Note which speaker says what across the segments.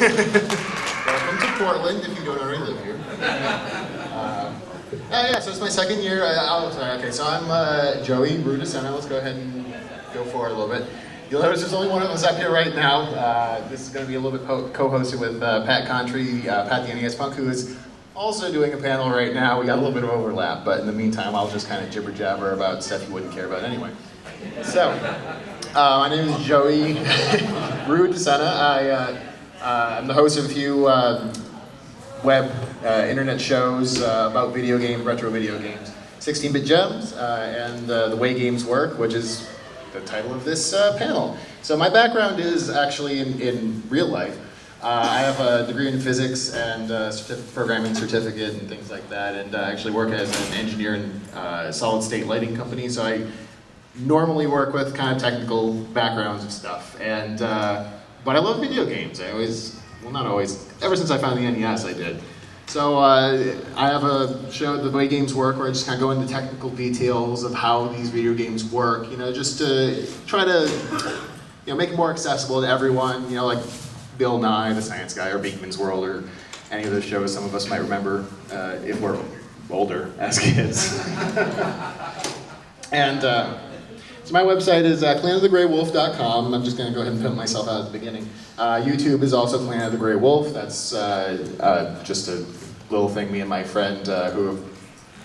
Speaker 1: Welcome to Portland, if you don't already live here. Yeah, so it's my second year. Okay, so I'm Joey, DeSena. Let's go ahead and go forward a little bit. You'll notice there's only one of us up here right now. This is going to be a little bit co-hosted with Pat Contry, Pat the NES Punk, who is also doing a panel right now. We got a little bit of overlap, but in the meantime, I'll just kind of jibber-jabber about stuff you wouldn't care about anyway. So, my name is Joey DeSena. I'm the host of a few web internet shows about video games, retro video games, 16-bit gems, and the way games work, which is the title of this panel. So my background is actually in real life. I have a degree in physics and programming certificate and things like that, and I actually work as an engineer in a solid-state lighting company, so I normally work with kind of technical backgrounds of stuff. And but I love video games. Not always, ever since I found the NES I did. So I have a show, The Way Games Work, where I just kind of go into technical details of how these video games work, just to try to make it more accessible to everyone, like Bill Nye, the Science Guy, or Beakman's World, or any of those shows some of us might remember if we're older as kids. And so my website is clanofthegraywolf.com. I'm just going to go ahead and put myself out at the beginning. YouTube is also Clan of the Grey Wolf. That's just a little thing me and my friend who have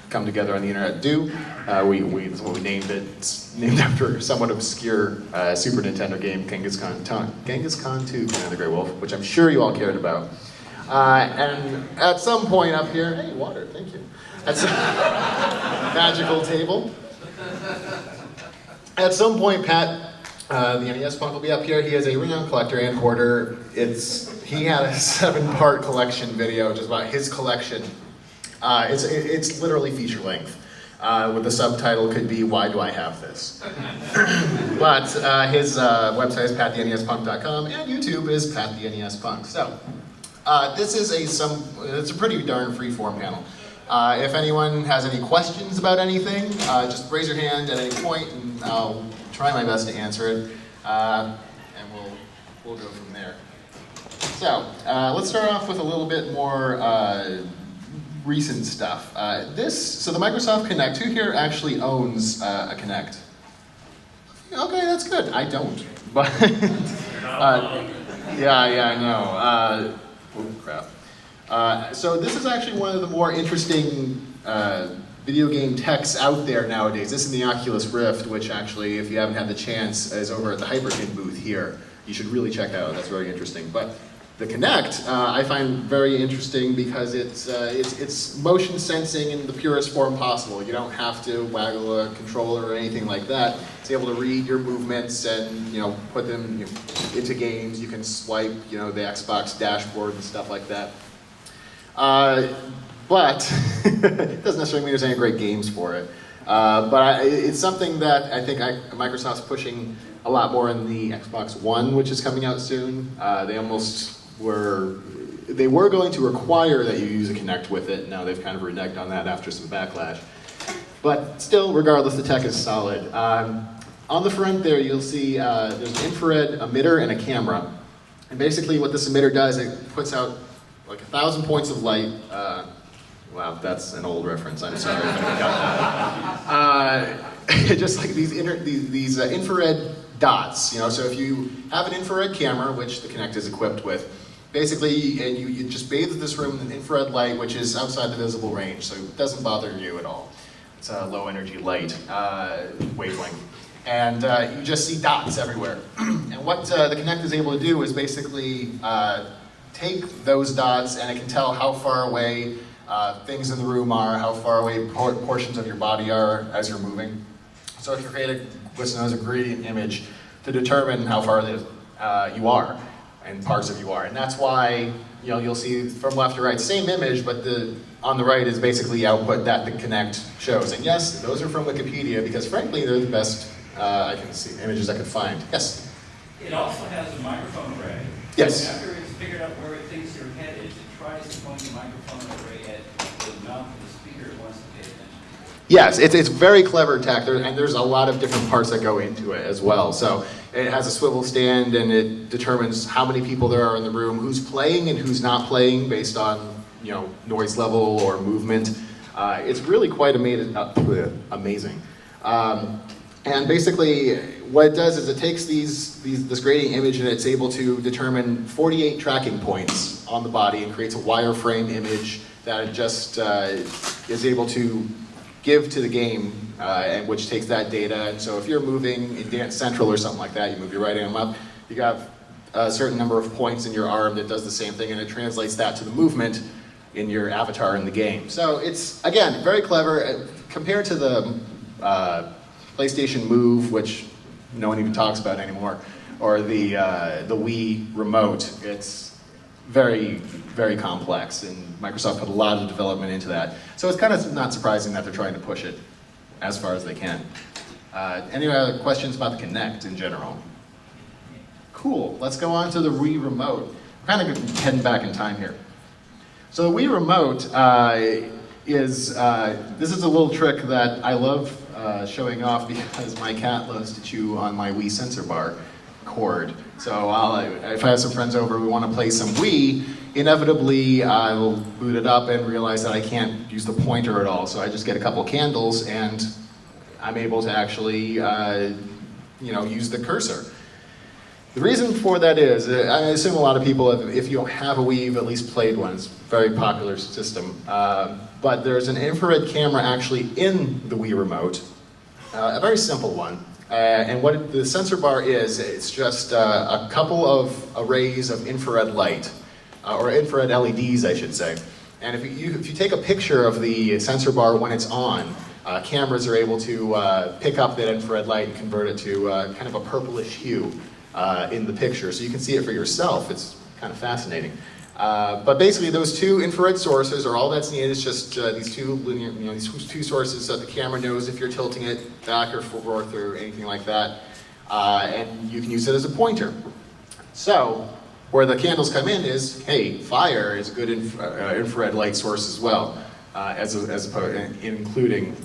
Speaker 1: come together on the internet do. That's what we named it. It's named after a somewhat obscure Super Nintendo game, Genghis Khan 2, Clan of the Grey Wolf, which I'm sure you all cared about. And at some point up here, hey, water, thank you. That's a magical table. At some point, Pat, the NES Punk, will be up here. He is a renowned collector and hoarder. He had a 7-part collection video just about his collection. It's literally feature length, with the subtitle could be, "Why Do I Have This?" But his website is patthenespunk.com, and YouTube is Pat the NES Punk. So this is it's a pretty darn free-form panel. If anyone has any questions about anything, just raise your hand at any point, and I'll try my best to answer it, and we'll go from there. So let's start off with a little bit more recent stuff. So the Microsoft Kinect. Who here actually owns a Kinect? Okay, that's good. I don't, but yeah, I know. Oh crap. So this is actually one of the more interesting video game techs out there nowadays. This is the Oculus Rift, which actually, if you haven't had the chance, is over at the Hyperkin booth here. You should really check out. That's very interesting. But the Kinect I find very interesting because it's motion sensing in the purest form possible. You don't have to waggle a controller or anything like that. It's able to read your movements and put them into games. You can swipe the Xbox dashboard and stuff like that. But it doesn't necessarily mean there's any great games for it. But it's something that I think Microsoft's pushing a lot more in the Xbox One, which is coming out soon. They were going to require that you use a Kinect with it. Now they've kind of reneged on that after some backlash. But still, regardless, the tech is solid. On the front there, you'll see there's an infrared emitter and a camera. And basically what this emitter does, it puts out like 1,000 points of light. Wow, that's an old reference. I'm sorry if I got that. Just like these infrared dots. So if you have an infrared camera, which the Kinect is equipped with, basically, and you just bathe this room in infrared light, which is outside the visible range, so it doesn't bother you at all. It's a low energy light wavelength. And you just see dots everywhere. And what the Kinect is able to do is basically take those dots, and it can tell how far away things in the room are, how far away portions of your body are as you're moving. So it can create what's known as a gradient image to determine how far you are and parts of you are. And that's why you'll see from left to right, same image, but on the right is basically the output that the Kinect shows. And yes, those are from Wikipedia because frankly they're the best images I could find. Yes?
Speaker 2: It also has a microphone array.
Speaker 1: Yes.
Speaker 2: After it's figured out where it thinks your head is, it tries to point the microphone array at the mouth of the speaker it wants to pay attention to.
Speaker 1: Yes, it's very clever tech, and there's a lot of different parts that go into it as well. So It has a swivel stand, and it determines how many people there are in the room, who's playing and who's not playing based on, you know, noise level or movement. It's really quite amazing. And basically, what it does is it takes this grading image and it's able to determine 48 tracking points on the body and creates a wireframe image that it just is able to give to the game, and which takes that data. And so if you're moving in Dance Central or something like that, you move your right arm up, you have a certain number of points in your arm that does the same thing, and it translates that to the movement in your avatar in the game. So it's, again, very clever. Compared to the PlayStation Move, which no one even talks about anymore, or the Wii Remote, it's very, very complex, and Microsoft put a lot of development into that. So it's kind of not surprising that they're trying to push it as far as they can. Any other questions about the Kinect in general? Cool, let's go on to the Wii Remote. I'm kind of heading back in time here. So the Wii Remote this is a little trick that I love showing off because my cat loves to chew on my Wii sensor bar cord. So if I have some friends over, we want to play some Wii, inevitably I will boot it up and realize that I can't use the pointer at all. So I just get a couple candles and I'm able to actually use the cursor. The reason for that is, I assume a lot of people, if you don't have a Wii, you've at least played one. It's a very popular system. But there's an infrared camera actually in the Wii Remote, a very simple one. And what the sensor bar is, it's just a couple of arrays of infrared light, or infrared LEDs, I should say. And if you take a picture of the sensor bar when it's on, cameras are able to pick up that infrared light and convert it to kind of a purplish hue in the picture. So you can see it for yourself. It's kind of fascinating. But basically, those two infrared sources are all that's needed. It's just these two linear, these two sources so that the camera knows if you're tilting it back or forth or anything like that. And you can use it as a pointer. So where the candles come in is, hey, fire is a good infrared light source as well, including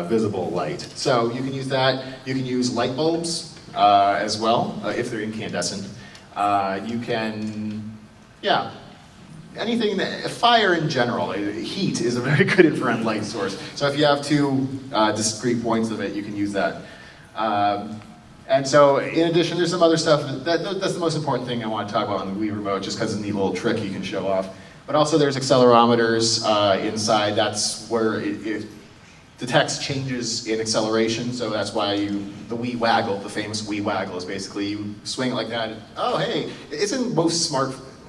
Speaker 1: visible light. So you can use that. You can use light bulbs as well, if they're incandescent. You can, anything that, fire in general, heat is a very good infrared light source. So if you have two discrete points of it, you can use that. And so in addition, there's some other stuff, that's the most important thing I want to talk about on the Wii Remote, just because it's a neat little trick you can show off. But also there's accelerometers inside. That's where it detects changes in acceleration, so that's why the Wii Waggle, the famous Wii Waggle, is basically you swing it like that. Oh, hey, it's in most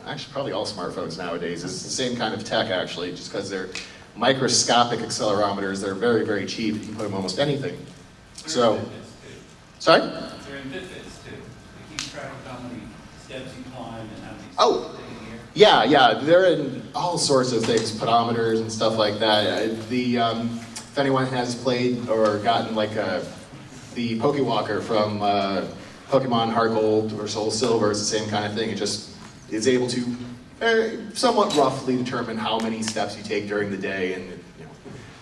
Speaker 1: actually probably all smartphones nowadays. It's the same kind of tech actually, just because they're microscopic accelerometers. They're very, very cheap. You can put them almost anything. So, sorry?
Speaker 2: They're in Fitbits too. They keep track of how many steps you climb and how many steps
Speaker 1: Oh,
Speaker 2: you take in here.
Speaker 1: yeah, they're in all sorts of things, pedometers and stuff like that. If anyone has played or gotten like the Pokewalker from Pokemon Heart Gold or Soul Silver, it's the same kind of thing. It just is able to somewhat roughly determine how many steps you take during the day and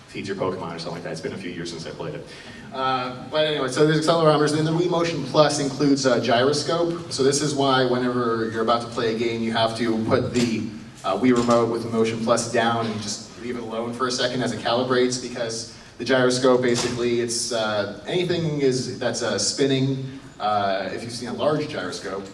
Speaker 1: feeds your Pokemon or something like that. It's been a few years since I played it. But anyway, so there's accelerometers. Then the Wii Motion Plus includes a gyroscope. So this is why whenever you're about to play a game, you have to put the Wii Remote with the Motion Plus down and just leave it alone for a second as it calibrates, because the gyroscope basically, it's anything that's spinning. If you've seen a large gyroscope,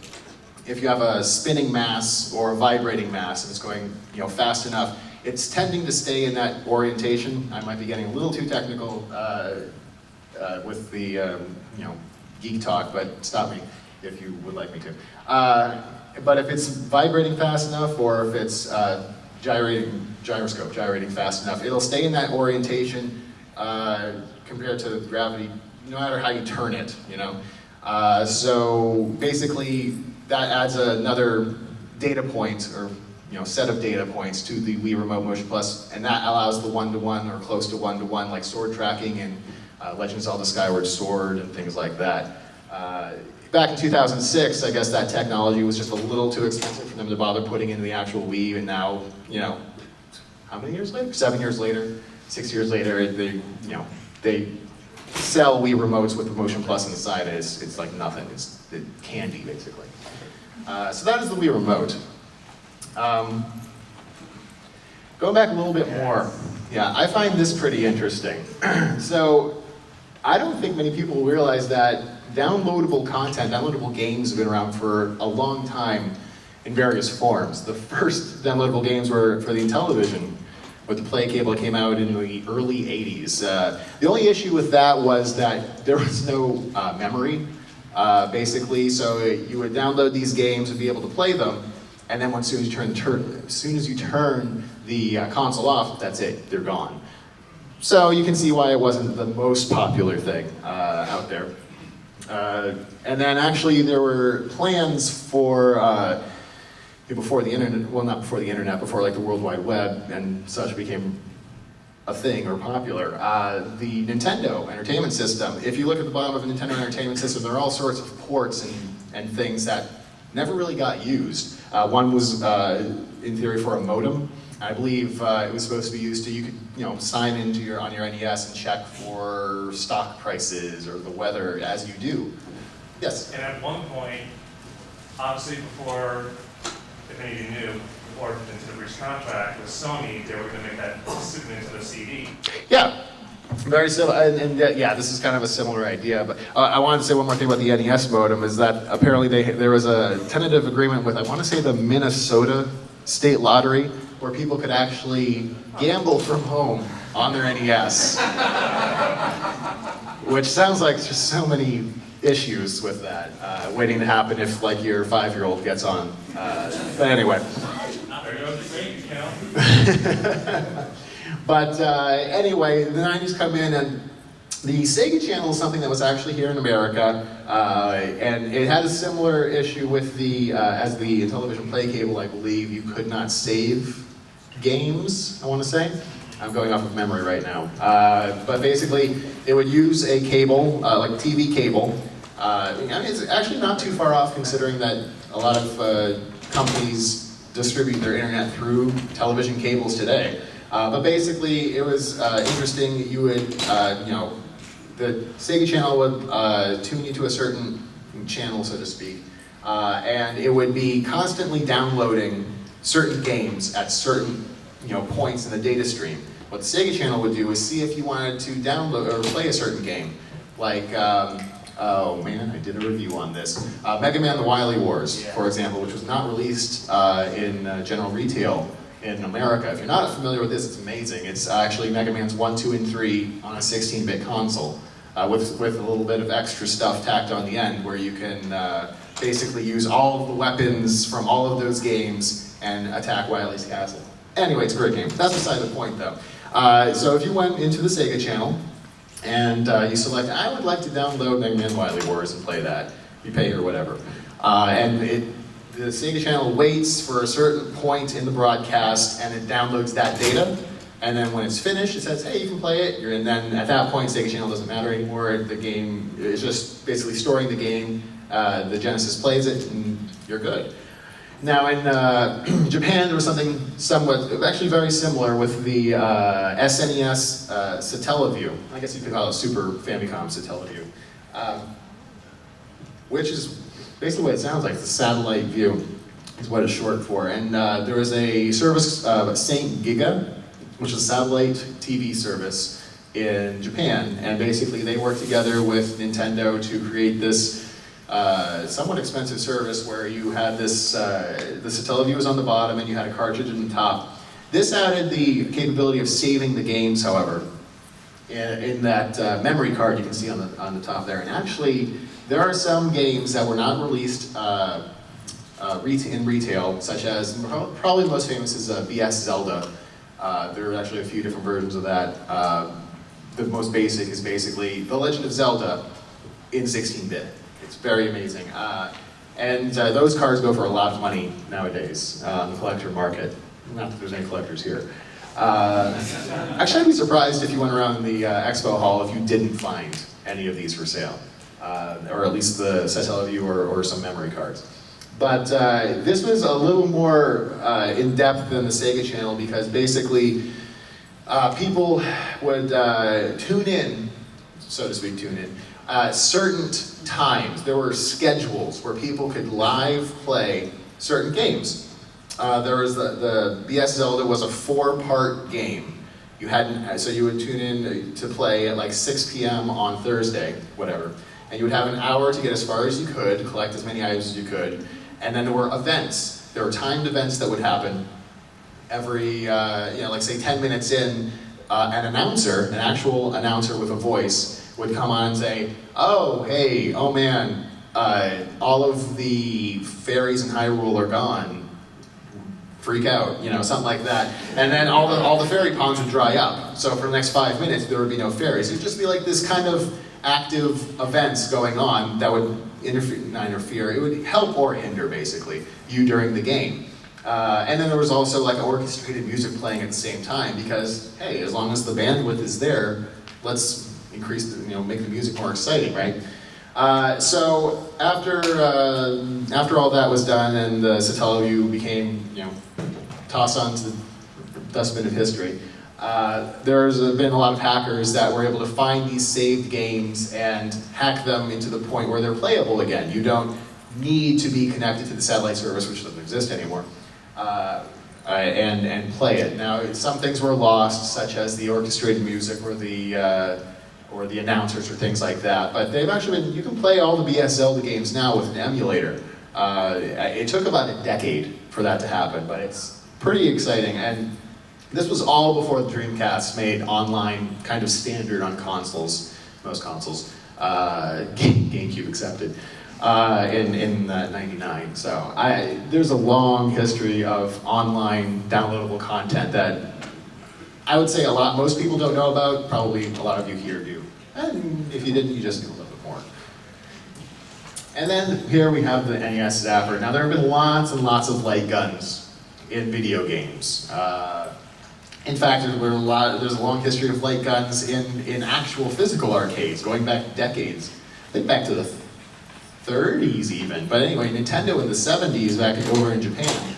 Speaker 1: if you have a spinning mass or a vibrating mass and it's going fast enough, it's tending to stay in that orientation. I might be getting a little too technical with the geek talk, but stop me if you would like me to. But if it's vibrating fast enough, or if it's gyrating fast enough, it'll stay in that orientation compared to gravity, no matter how you turn it. So basically, that adds another data point or set of data points to the Wii Remote Motion Plus, and that allows the one-to-one or close to one-to-one, like sword tracking and Legend of Zelda Skyward Sword and things like that. Back in 2006, I guess that technology was just a little too expensive for them to bother putting into the actual Wii, and now, how many years later? 7 years later, 6 years later, they sell Wii remotes with the Motion Plus inside. It's like nothing. It's candy, basically. So that is the Wii remote. Going back a little bit more, yeah, I find this pretty interesting. So I don't think many people realize that downloadable content, downloadable games have been around for a long time in various forms. The first downloadable games were for the Intellivision, with the play cable that came out in the early 80s. The only issue with that was that there was no memory, basically, so you would download these games and be able to play them, and then as soon as you turn the console off, that's it, they're gone. So you can see why it wasn't the most popular thing out there. And then actually there were plans for, before the internet, well not before the internet, before like the World Wide Web and such became a thing or popular, the Nintendo Entertainment System. If you look at the bottom of the Nintendo Entertainment System, there are all sorts of ports and things that never really got used. One was in theory for a modem. I believe it was supposed to be used to, you could sign into on your NES and check for stock prices or the weather as you do. Yes?
Speaker 3: And at one point, obviously before, if any of you knew, before Nintendo reached contract with Sony, they were going to make that super Nintendo CD.
Speaker 1: Yeah, very similar, and yeah, this is kind of a similar idea, but I wanted to say one more thing about the NES modem, is that apparently there was a tentative agreement with, I want to say, the Minnesota State Lottery, where people could actually gamble from home on their NES. Which sounds like just so many issues with that, waiting to happen if like your 5-year-old gets on. But anyway.
Speaker 3: There goes the bank account.
Speaker 1: But anyway, the 90s come in, and the Sega Channel is something that was actually here in America, and it had a similar issue with the, as the Intellivision play cable, I believe, you could not save games, I want to say. I'm going off of memory right now. But basically, it would use a cable, like TV cable. I mean, it's actually not too far off considering that a lot of companies distribute their internet through television cables today. But basically, it was interesting. You would, the Sega Channel would tune you to a certain channel, so to speak, and it would be constantly downloading certain games at certain points in the data stream. What the Sega Channel would do is see if you wanted to download or play a certain game, like oh man, I did a review on this. Mega Man: The Wily Wars, for example, which was not released in general retail in America. If you're not familiar with this, it's amazing. It's actually Mega Man's 1, 2, and 3 on a 16-bit console, with a little bit of extra stuff tacked on the end, where you can basically use all of the weapons from all of those games and attack Wily's castle. Anyway, it's a great game. That's beside the point, though. So if you went into the Sega Channel and you select, I would like to download Mega Man Wily Wars and play that. You pay or whatever. The Sega Channel waits for a certain point in the broadcast and it downloads that data. And then when it's finished, it says, hey, you can play it. And then at that point, Sega Channel doesn't matter anymore. The game is just basically storing the game. The Genesis plays it and you're good. Now in Japan, there was something somewhat, actually very similar with the SNES Satellaview. I guess you could call it Super Famicom Satellaview, which is basically what it sounds like. It's a satellite view, is what it's short for. And there was a service, Saint Giga, which is a satellite TV service in Japan. And basically they worked together with Nintendo to create this somewhat expensive service where you had this, the Satellaview was on the bottom and you had a cartridge on the top. This added the capability of saving the games, however, in that memory card you can see on the top there. And actually, there are some games that were not released in retail, such as, probably the most famous is BS Zelda. There are actually a few different versions of that. The most basic is basically The Legend of Zelda in 16-bit. It's very amazing. And those cards go for a lot of money nowadays on the collector market. Not that there's any collectors here. Actually, I'd be surprised if you went around the expo hall if you didn't find any of these for sale. Or at least the Satellaview or some memory cards. But this was a little more in-depth than the Sega Channel because basically people would tune in so to speak, tune in. Certain times, there were schedules where people could live play certain games. There was the BS Zelda was a 4-part game. You hadn't, so you would tune in to play at like 6 p.m. on Thursday, whatever, and you would have an hour to get as far as you could, collect as many items as you could, and then there were events. There were timed events that would happen every, like say 10 minutes in. An announcer, an actual announcer with a voice, would come on and say, "Oh, hey, oh man, all of the fairies in Hyrule are gone. Freak out," something like that. And then all the fairy ponds would dry up. So for the next 5 minutes, there would be no fairies. It'd just be like this kind of active events going on that would not interfere. It would help or hinder, basically, you during the game. And then there was also like orchestrated music playing at the same time because, hey, as long as the bandwidth is there, let's increase make the music more exciting, right? So after all that was done and the Satellaview became, tossed onto the dustbin of history, there's been a lot of hackers that were able to find these saved games and hack them into the point where they're playable again. You don't need to be connected to the satellite service, which doesn't exist anymore, and play it. Now, some things were lost, such as the orchestrated music or the announcers or things like that. But they've actually been, you can play all the BS Zelda games now with an emulator. It took about a decade for that to happen, but it's pretty exciting. And this was all before the Dreamcast made online kind of standard on consoles, most consoles, GameCube accepted, in '99. So there's a long history of online downloadable content that I would say most people don't know about, probably a lot of you here do. And if you didn't, you just knew a little bit more. And then here we have the NES Zapper. Now there have been lots and lots of light guns in video games. In fact, there's a long history of light guns in actual physical arcades, going back decades. I think back to the 30s even. But anyway, Nintendo in the 70s, back over in Japan,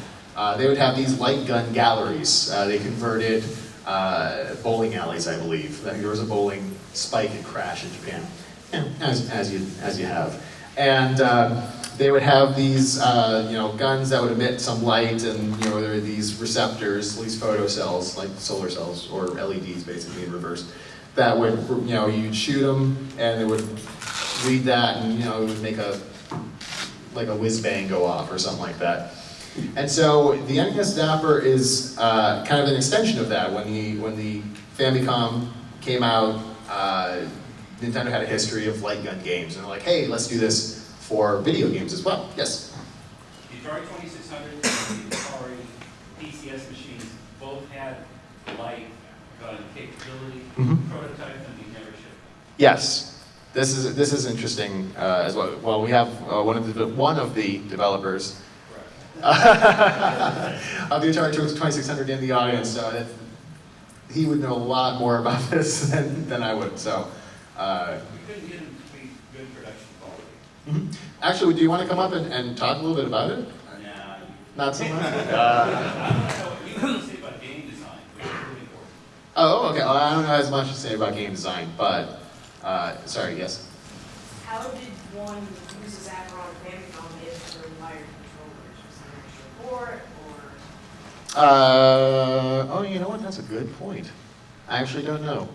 Speaker 1: they would have these light gun galleries. They converted bowling alleys, I believe. There was a bowling spike and crash in Japan, as you have. And they would have these guns that would emit some light, and there were these receptors, these photocells, like solar cells or LEDs, basically in reverse, that would you'd shoot them, and it would read that, and it would make a whiz bang go off or something like that. And so the NES Zapper is kind of an extension of that. When the Famicom came out, Nintendo had a history of light gun games, and they're like, hey, let's do this for video games as well. Yes?
Speaker 2: The Atari 2600 and the Atari PCS machines both had light gun capability, prototype, and they never shipped them.
Speaker 1: Yes. This is interesting as well. Well, we have one of the developers of the Atari 2600 in the audience, so he would know a lot more about this than I would. So
Speaker 2: We couldn't get them to be good production quality.
Speaker 1: Actually, do you want to come up and talk a little bit about it?
Speaker 2: Nah,
Speaker 1: Not so much.
Speaker 2: I don't know what you have to say about game design, which is really important.
Speaker 1: Oh, okay. Well, I don't know as much to say about game design, but sorry. Yes.
Speaker 4: How did one use a Zapper on Famicom if there were wired controllers? Was there an extra port or?
Speaker 1: Oh, you know what? That's a good point. I actually don't know.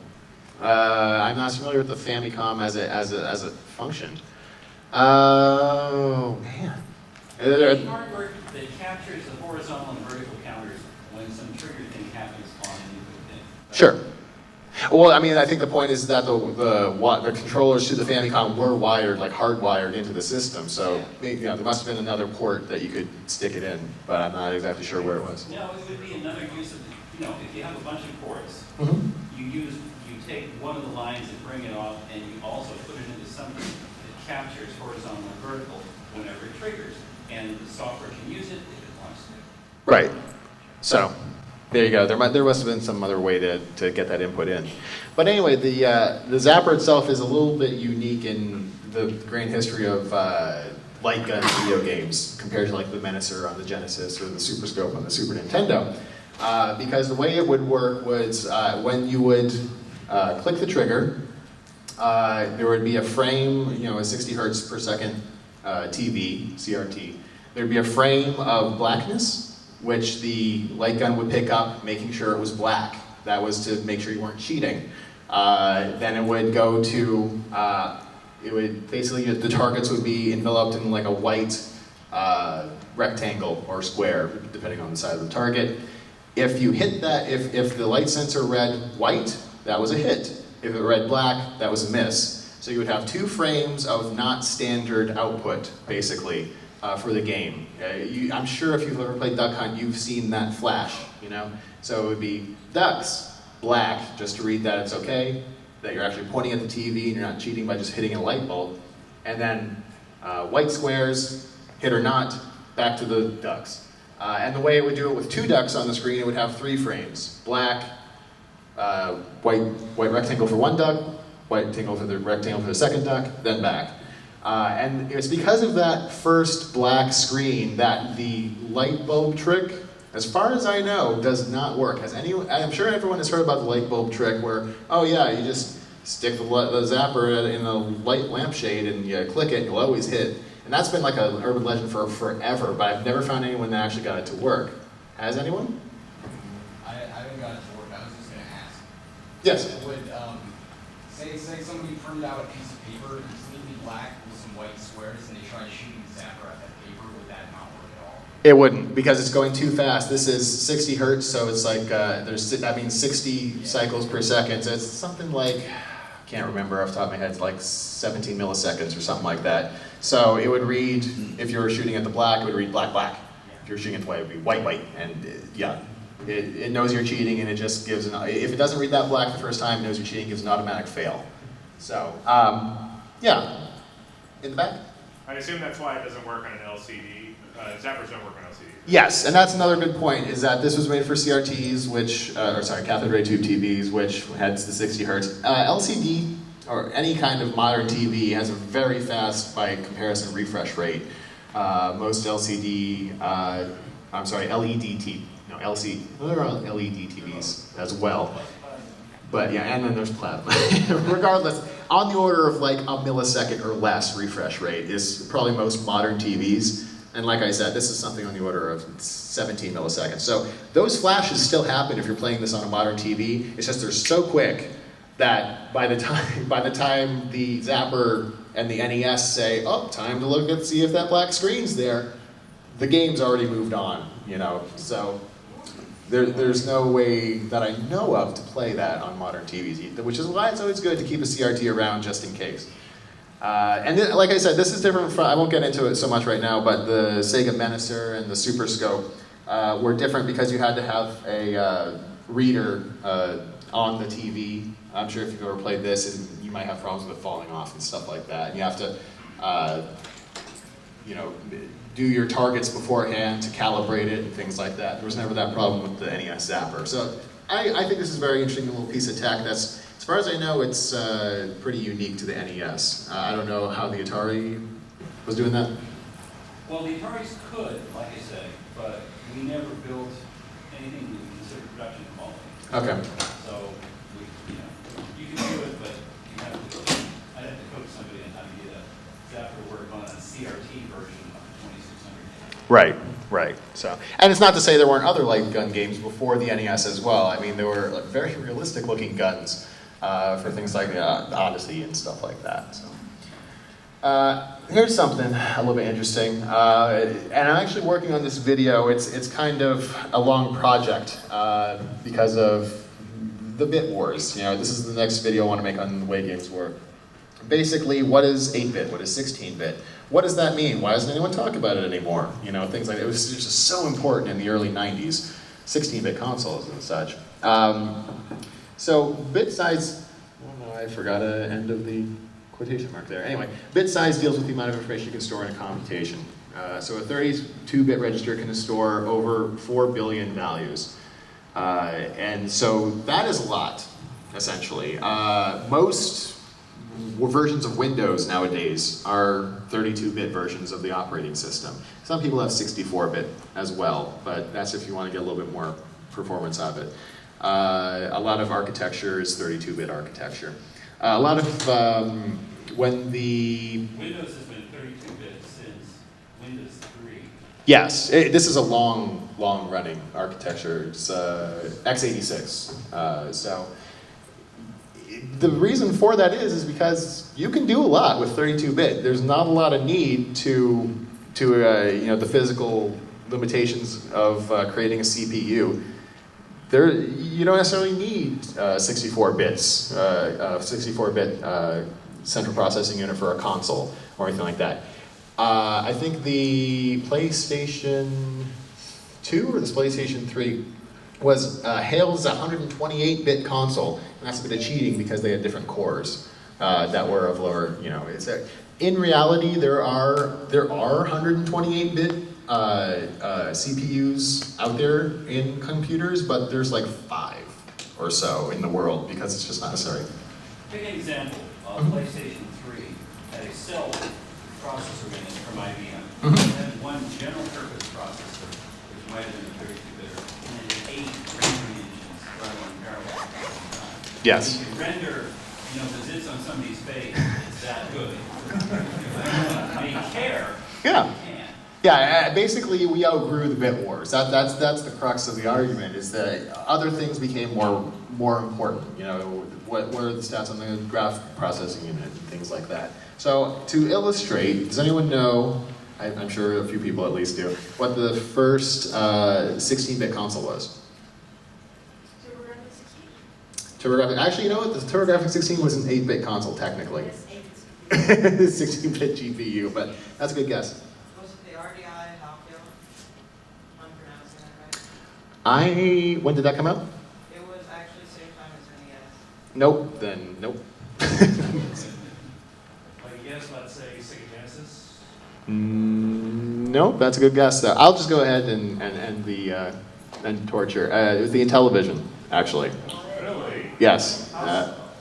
Speaker 1: I'm not familiar with the Famicom as a function. Oh man.
Speaker 2: The hardware that captures the horizontal and vertical counters when some trigger thing happens on an input thing.
Speaker 1: Sure. Well, I mean, I think the point is that the controllers to the Famicom were wired, like hardwired into the system. So there must have been another port that you could stick it in, but I'm not exactly sure where it was.
Speaker 2: No, it would be another use of, if you have a bunch of ports, you take one of the lines and bring it off, and you also put it into something that captures horizontal and vertical whenever it triggers. And the software can use it if it wants to.
Speaker 1: Right. So, there you go. There must have been some other way to get that input in. But anyway, the Zapper itself is a little bit unique in the grand history of light gun video games compared to like the Menacer on the Genesis or the Super Scope on the Super Nintendo. Because the way it would work was when you would click the trigger, there would be a frame, you know, a 60 hertz per second TV, CRT. There'd be a frame of blackness, which the light gun would pick up, making sure it was black. That was to make sure you weren't cheating. Then it would go to, it would basically, the targets would be enveloped in like a white rectangle or square, depending on the size of the target. If you hit that, if the light sensor read white, that was a hit. If it read black, that was a miss. So you would have 2 frames of not standard output, basically, for the game. I'm sure if you've ever played Duck Hunt, you've seen that flash, you know? So it would be ducks, black, just to read that it's okay, that you're actually pointing at the TV and you're not cheating by just hitting a light bulb. And then white squares, hit or not, back to the ducks. And the way it would do it with 2 ducks on the screen, it would have 3 frames. Black, white rectangle for 1 duck, white rectangle for the second duck, then back. And it's because of that first black screen that the light bulb trick, as far as I know, does not work. I'm sure everyone has heard about the light bulb trick where, oh yeah, you just stick the zapper in a light lampshade and you click it and you'll always hit. And that's been like an urban legend for forever, but I've never found anyone that actually got it to work. Has anyone?
Speaker 5: I haven't got it to work. I was just going to ask.
Speaker 1: Yes.
Speaker 5: Would, say somebody printed out a piece of paper completely black with some white squares and they tried shooting the zapper at that paper, would that not work at all?
Speaker 1: It wouldn't, because it's going too fast. This is 60 hertz, so it's like, that means 60 cycles per second. So it's something like, I can't remember off the top of my head, it's like 17 milliseconds or something like that. So it would read, if you were shooting at the black, it would read black, black. If you were shooting at the white, it would be white, white. And yeah, it knows you're cheating and it just gives, if it doesn't read that black the first time, it knows you're cheating, gives an automatic fail. So, yeah. In the back?
Speaker 3: I assume that's why it doesn't work on an LCD. Zappers don't work on LCD.
Speaker 1: Yes, and that's another good point, is that this was made for CRTs, which, cathode ray tube TVs, which had the 60 hertz. LCD, or any kind of modern TV, has a very fast, by comparison, refresh rate. Most LED TVs as well. But yeah, and then there's platinum. Regardless, on the order of like a millisecond or less refresh rate is probably most modern TVs. And like I said, this is something on the order of 17 milliseconds. So those flashes still happen if you're playing this on a modern TV. It's just they're so quick that by the time the zapper and the NES say, oh, time to look and see if that black screen's there, the game's already moved on, you know. So there's no way that I know of to play that on modern TVs, which is why it's always good to keep a CRT around just in case. And then, like I said, this is different from, I won't get into it so much right now, but the Sega Menacer and the Super Scope were different because you had to have a reader on the TV. I'm sure if you've ever played this, you might have problems with it falling off and stuff like that. And you have to, do your targets beforehand to calibrate it and things like that. There was never that problem with the NES Zapper. So I think this is a very interesting little piece of tech that's, as far as I know, it's pretty unique to the NES. I don't know how the Atari was doing that.
Speaker 2: Well, the Ataris could, like I say, but we never built anything we would consider production quality.
Speaker 1: Okay.
Speaker 2: So, you can do it, but you have to, I'd have to coach somebody on how to get a zapper to work on a CRT version of the 2600.
Speaker 1: Right, right. So, and it's not to say there weren't other light gun games before the NES as well. I mean, there were like, very realistic looking guns for things like the Odyssey and stuff like that. So. Here's something a little bit interesting, and I'm actually working on this video. It's kind of a long project because of the bit wars. You know, this is the next video I want to make on the way games work. Basically, what is 8-bit? What is 16-bit? What does that mean? Why doesn't anyone talk about it anymore? You know, things like that. It was just so important in the early 90s, 16-bit consoles and such. So bit size, oh no, I forgot an end of the quotation mark there. Anyway, bit size deals with the amount of information you can store in a computation. So a 32-bit register can store over 4 billion values. And so that is a lot, essentially. Most versions of Windows nowadays are 32-bit versions of the operating system. Some people have 64-bit as well, but that's if you want to get a little bit more performance out of it. A lot of architecture is 32-bit architecture. A lot of, when the,
Speaker 2: Windows has been 32-bit since Windows 3.
Speaker 1: yes, this is a long running architecture. It's x86. So the reason for that is because you can do a lot with 32-bit. There's not a lot of need to the physical limitations of creating a CPU. You don't necessarily need 64 bits, 64-bit central processing unit for a console or anything like that. I think the PlayStation 2 or the PlayStation 3 was hailed as a 128-bit console, and that's a bit of cheating because they had different cores that were of lower, in reality, there are 128-bit CPUs out there in computers, but there's like 5 or so in the world because it's just not necessary.
Speaker 2: Take an example. PlayStation 3 had a cell processor in it from IBM. It had one general purpose processor, which might have been a 32-bit, and then 8 rendering engines running on parallel at the same time.
Speaker 1: Yes.
Speaker 2: You can render, the zits on somebody's face. It's that good. If they care,
Speaker 1: Yeah.
Speaker 2: you can.
Speaker 1: Yeah, basically we outgrew the bit wars. That's the crux of the argument, is that other things became more important. What are the stats on the graphic processing unit and things like that. So to illustrate, does anyone know, I'm sure a few people at least do, what the first 16-bit console was? TurboGrafx. Actually, you know what? The TurboGrafx 16 was an 8-bit console, technically.
Speaker 4: Yes, 8-bit.
Speaker 1: 16-bit GPU, but that's a good guess.
Speaker 6: Was it the RDI Halcyon? I'm pronouncing that right.
Speaker 1: When did that come out?
Speaker 6: It was actually the same time as NES.
Speaker 1: Nope, then nope.
Speaker 3: Like, yes, let's say Sega Genesis.
Speaker 1: Nope, that's a good guess though. I'll just go ahead and end the torture. It was the Intellivision, actually.
Speaker 3: Really?
Speaker 1: Yes.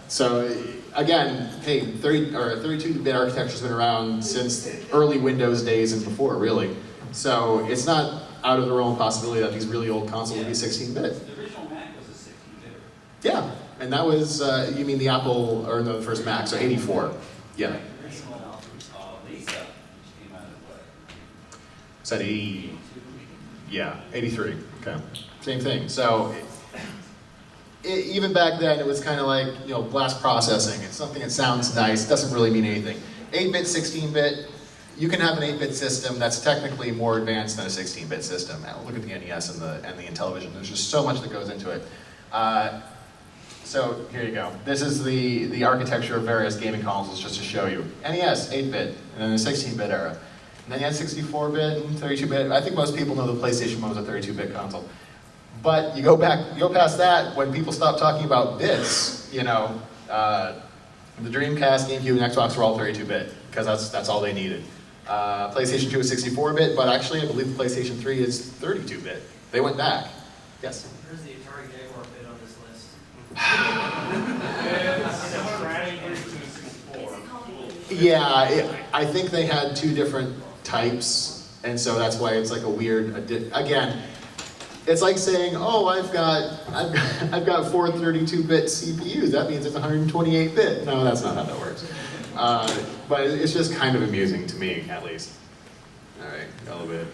Speaker 1: So again, hey, 32-bit architecture's been around since early Windows days and before, really. So it's not out of the realm of possibility that these really old consoles will be 16-bit.
Speaker 2: The original Mac was a 16-bit.
Speaker 1: Yeah, and that was, you mean the Apple, or no, the first Mac, so 84. Yeah.
Speaker 2: The original Lisa, which came out of what?
Speaker 1: Is that 80? Yeah, 83. Okay. Same thing. So even back then, it was kind of like, blast processing. It's something that sounds nice, doesn't really mean anything. 8-bit, 16-bit, you can have an 8-bit system that's technically more advanced than a 16-bit system. Look at the NES and the Intellivision. There's just so much that goes into it. So here you go. This is the architecture of various gaming consoles, just to show you. NES, 8-bit, and then the 16-bit era. And then you had 64-bit and 32-bit. I think most people know the PlayStation 1 was a 32-bit console. But you go past that, when people stop talking about bits, the Dreamcast, GameCube, and Xbox were all 32-bit, because that's all they needed. PlayStation 2 was 64-bit, but actually I believe the PlayStation 3 is 32-bit. They went back. Yes?
Speaker 6: Where's the Atari Jaguar bit on this list?
Speaker 1: Yeah, I think they had 2 different types, and so that's why it's like a weird, again, it's like saying, oh, I've got 4 32-bit CPUs, that means it's 128-bit. No, that's not how that works. But it's just kind of amusing to me, at least. All right, got a little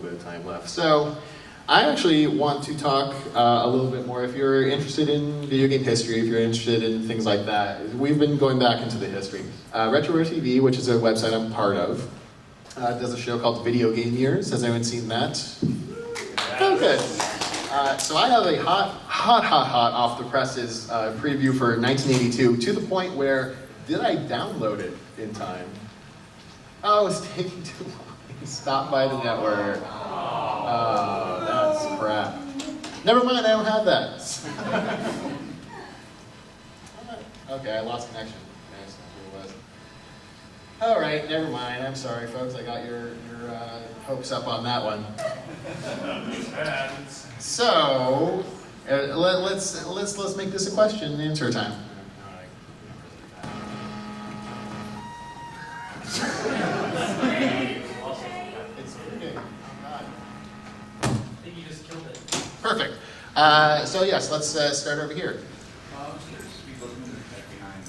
Speaker 1: bit of time left. So I actually want to talk a little bit more. If you're interested in video game history, if you're interested in things like that, we've been going back into the history. RetroRare TV, which is a website I'm part of, does a show called Video Game Years. Has anyone seen that? Oh, good. So I have a hot off the presses preview for 1982, to the point where, did I download it in time? Oh, it's taking too long. Stop by the network. Oh, that's crap. Never mind, I don't have that. Okay, I lost connection. That's not who it was. All right, never mind. I'm sorry, folks. I got your hopes up on that one. So let's make this a question and answer time. It's okay.
Speaker 6: I think you just killed it.
Speaker 1: Perfect. So yes, let's start over here.
Speaker 7: Could you speak a little bit behind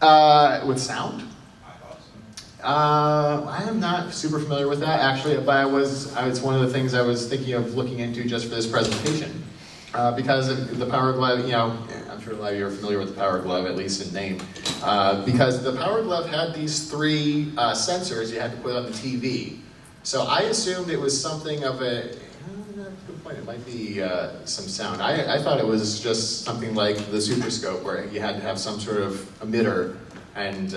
Speaker 1: With sound?
Speaker 5: I thought so.
Speaker 1: I am not super familiar with that actually, but it's one of the things I was thinking of looking into just for this presentation. Because of the Power Glove, you know, I'm sure a lot of you are familiar with the Power Glove, at least in name. Because the Power Glove had these three sensors you had to put on the TV. So I assumed it was something of a, good point, it might be some sound. I thought it was just something like the Super Scope where you had to have some sort of emitter and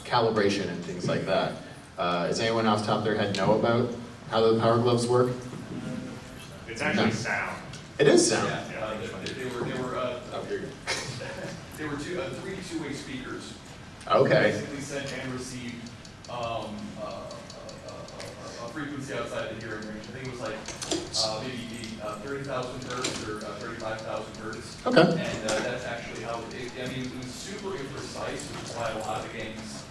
Speaker 1: calibration and things like that. Does anyone off the top of their head know about how the Power Gloves work?
Speaker 3: It's actually
Speaker 1: No.
Speaker 3: sound.
Speaker 1: It is sound.
Speaker 7: Yeah, they were three two-way speakers.
Speaker 1: Okay.
Speaker 7: Basically sent and received a frequency outside the hearing range. I think it was like maybe 30,000 hertz or 35,000 hertz.
Speaker 1: Okay.
Speaker 7: And that's actually how it was super imprecise, which is why a lot of the games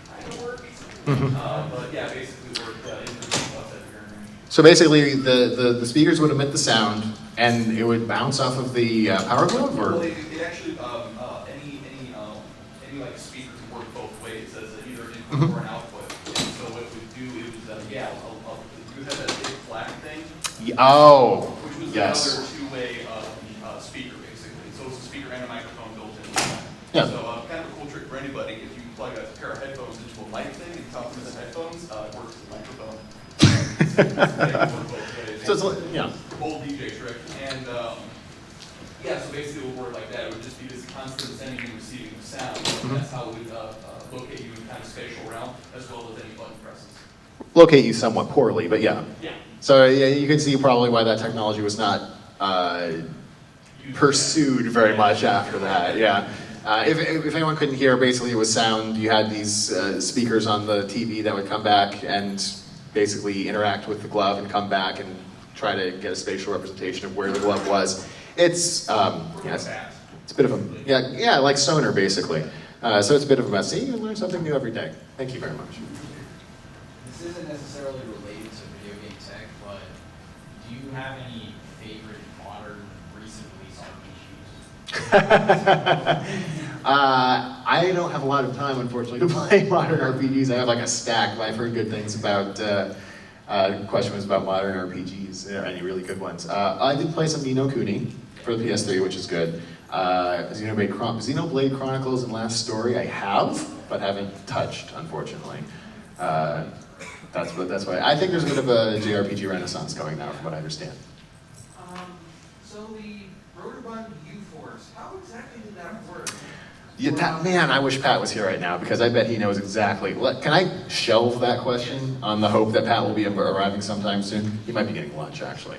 Speaker 7: kind of work. But yeah, basically it worked in the outside the hearing range.
Speaker 1: So basically, the speakers would emit the sound, and it would bounce off of the Power Glove, or?
Speaker 7: Well, it actually, any like speaker can work both ways as either an input or an output. And so what it would do, it was, you had that big black thing,
Speaker 1: Oh,
Speaker 7: which was
Speaker 1: yes.
Speaker 7: another two-way speaker, basically. So it's a speaker and a microphone built in.
Speaker 1: Yeah.
Speaker 7: So kind of a cool trick for anybody, if you plug a pair of headphones into a mic thing and talk through the headphones, it works as a microphone. So it can work both ways.
Speaker 1: So it's like, yeah.
Speaker 7: Old DJ trick. And yeah, so basically it would work like that. It would just be this constant sending and receiving of sound. And that's how it would locate you in kind of spatial realm, as well as any button presses.
Speaker 1: Locate you somewhat poorly, but yeah.
Speaker 7: Yeah.
Speaker 1: So yeah, you can see probably why that technology was not pursued very much after that. Yeah. If anyone couldn't hear, basically it was sound. You had these speakers on the TV that would come back and basically interact with the glove and come back and try to get a spatial representation of where the glove was. It's it's a bit of a yeah like sonar basically. So it's a bit of a mess. See, you learn something new every day. Thank you very much.
Speaker 5: This isn't necessarily related to video game tech, but do you have any favorite modern recent release RPGs?
Speaker 1: I don't have a lot of time, unfortunately, to play modern RPGs. I have like a stack, but I've heard good things about. The question was about modern RPGs. Are there any really good ones? I did play some Ni no Kuni for the PS3, which is good. Xenoblade Chronicles and Last Story I have, but haven't touched, unfortunately. That's why I think there's a bit of a JRPG renaissance going now, from what I understand.
Speaker 6: So the Rotobund U-Force, how exactly did that work?
Speaker 1: Yeah, man, I wish Pat was here right now because I bet he knows exactly. Can I shelve that question on the hope that Pat will be arriving sometime soon? He might be getting lunch, actually.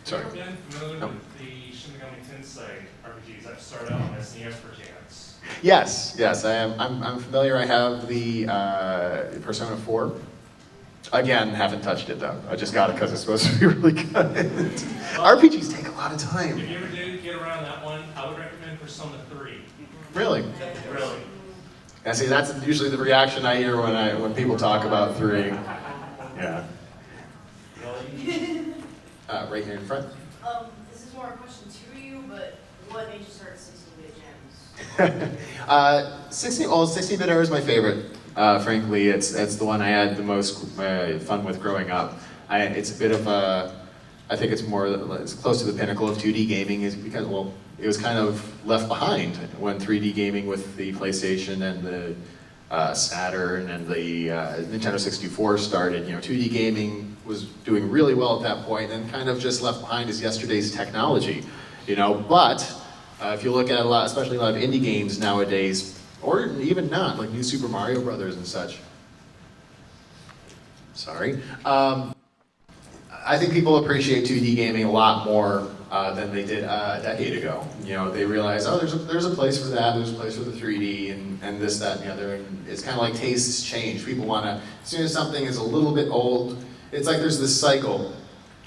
Speaker 1: Sorry.
Speaker 3: Have you ever been familiar
Speaker 1: No.
Speaker 3: with the Shin Megami Tensei RPGs that started out on SNES perchance?
Speaker 1: Yes, I am. I'm familiar. I have the Persona 4. Again, haven't touched it though. I just got it because it's supposed to be really good. RPGs take a lot of time.
Speaker 3: If you ever did get around that one, I would recommend Persona 3.
Speaker 1: Really?
Speaker 3: Really.
Speaker 1: And see, that's usually the reaction I hear when people talk about 3. Yeah. Right here in front.
Speaker 4: This is more a question to you, but what made you start 16-bit gems?
Speaker 1: 16-bit era is my favorite. Frankly, it's the one I had the most fun with growing up. It's a bit of a, I think it's close to the pinnacle of 2D gaming, is because, well, it was kind of left behind when 3D gaming with the PlayStation and the Saturn and the Nintendo 64 started. 2D gaming was doing really well at that point, and kind of just left behind as yesterday's technology. But if you look at especially a lot of indie games nowadays, or even not, like New Super Mario Brothers and such. Sorry. I think people appreciate 2D gaming a lot more than they did a decade ago. They realize, oh, there's a place for that, there's a place for the 3D, and this, that, and the other. And it's kind of like tastes change. People want to, as soon as something is a little bit old, it's like there's this cycle.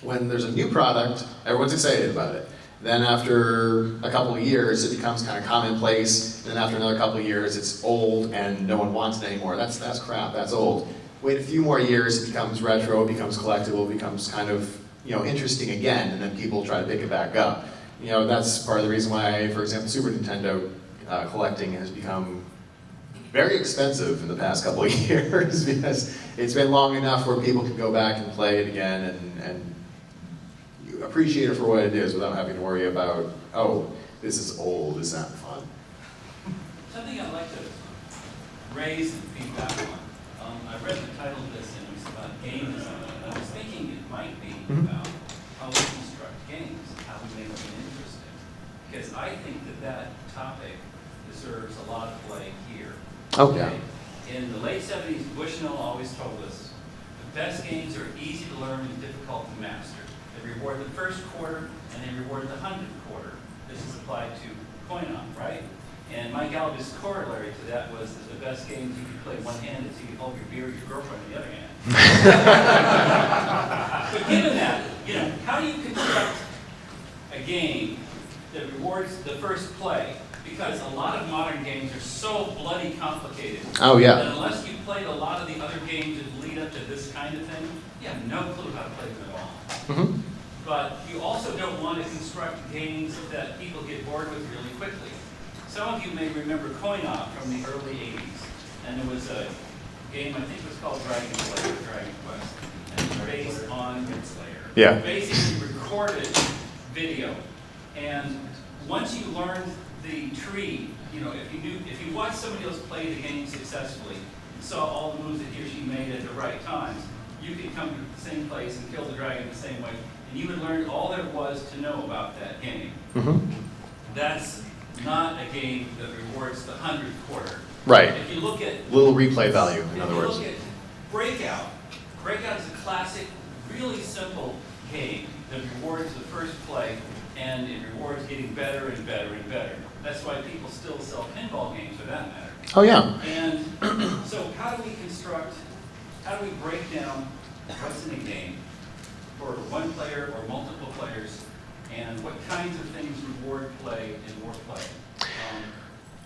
Speaker 1: When there's a new product, everyone's excited about it. Then after a couple of years, it becomes kind of commonplace. Then after another couple of years, it's old and no one wants it anymore. That's crap, that's old. Wait a few more years, it becomes retro, it becomes collectible, it becomes kind of interesting again, and then people try to pick it back up. You know, that's part of the reason why, for example, Super Nintendo collecting has become very expensive in the past couple of years because it's been long enough where people can go back and play it again and you appreciate it for what it is without having to worry about, oh, this is old, it's not fun.
Speaker 2: Something I'd like to raise and feedback on. I read the title of this and it was about game design. And I was thinking it might be about how we construct games, how we make them interesting. Because I think that that topic deserves a lot of play here.
Speaker 1: Oh, yeah.
Speaker 2: In the late 70s, Bushnell always told us, the best games are easy to learn and difficult to master. They reward the first quarter and they reward the 100th quarter. This is applied to coin-op, right? And Mike Alba's corollary to that was that the best games you could play one-handed, so you could hold your beer with your girlfriend in the other hand. But given that, you know, how do you construct a game that rewards the first play? Because a lot of modern games are so bloody complicated.
Speaker 1: Oh, yeah.
Speaker 2: That unless you played a lot of the other games that lead up to this kind of thing, you have no clue how to play them at all.
Speaker 1: Mm-hmm.
Speaker 2: But you also don't want to construct games that people get bored with really quickly. Some of you may remember Coin-Op from the early 80s. And there was a game, I think it was called Dragon Slayer, Dragon Quest. And it was based on
Speaker 1: Yeah.
Speaker 2: basically recorded video. And once you learned the tree, you know, if you watched somebody else play the game successfully, and saw all the moves that he or she made at the right times, you could come to the same place and kill the dragon the same way, and you would learn all there was to know about that game.
Speaker 1: Mm-hmm.
Speaker 2: That's not a game that rewards the 100th quarter.
Speaker 1: Right.
Speaker 2: If you look at
Speaker 1: Little replay value, in other words.
Speaker 2: If you look at Breakout, Breakout is a classic, really simple game that rewards the first play, and it rewards getting better and better and better. That's why people still sell pinball games for that matter.
Speaker 1: Oh, yeah.
Speaker 2: And so how do we break down what's in a game for one player or multiple players, and what kinds of things reward play and more play?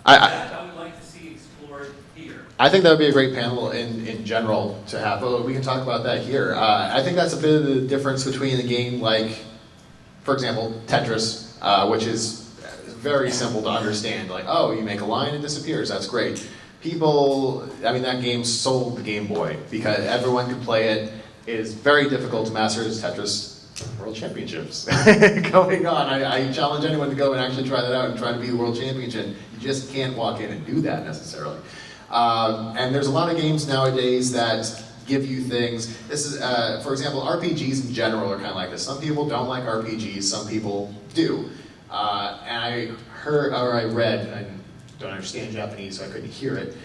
Speaker 2: That I would like to see explored here.
Speaker 1: I think that would be a great panel in general to have. Well, we can talk about that here. I think that's a bit of the difference between a game like, for example, Tetris, which is very simple to understand. Like, oh, you make a line, it disappears. That's great. People, I mean, that game sold the Game Boy because everyone could play it. It is very difficult to master as Tetris World Championships going on. I challenge anyone to go and actually try that out and try to be the World Champion. You just can't walk in and do that necessarily. And there's a lot of games nowadays that give you things. This is, for example, RPGs in general are kind of like this. Some people don't like RPGs, some people do. And I heard, or I read, I don't understand Japanese, so I couldn't hear it.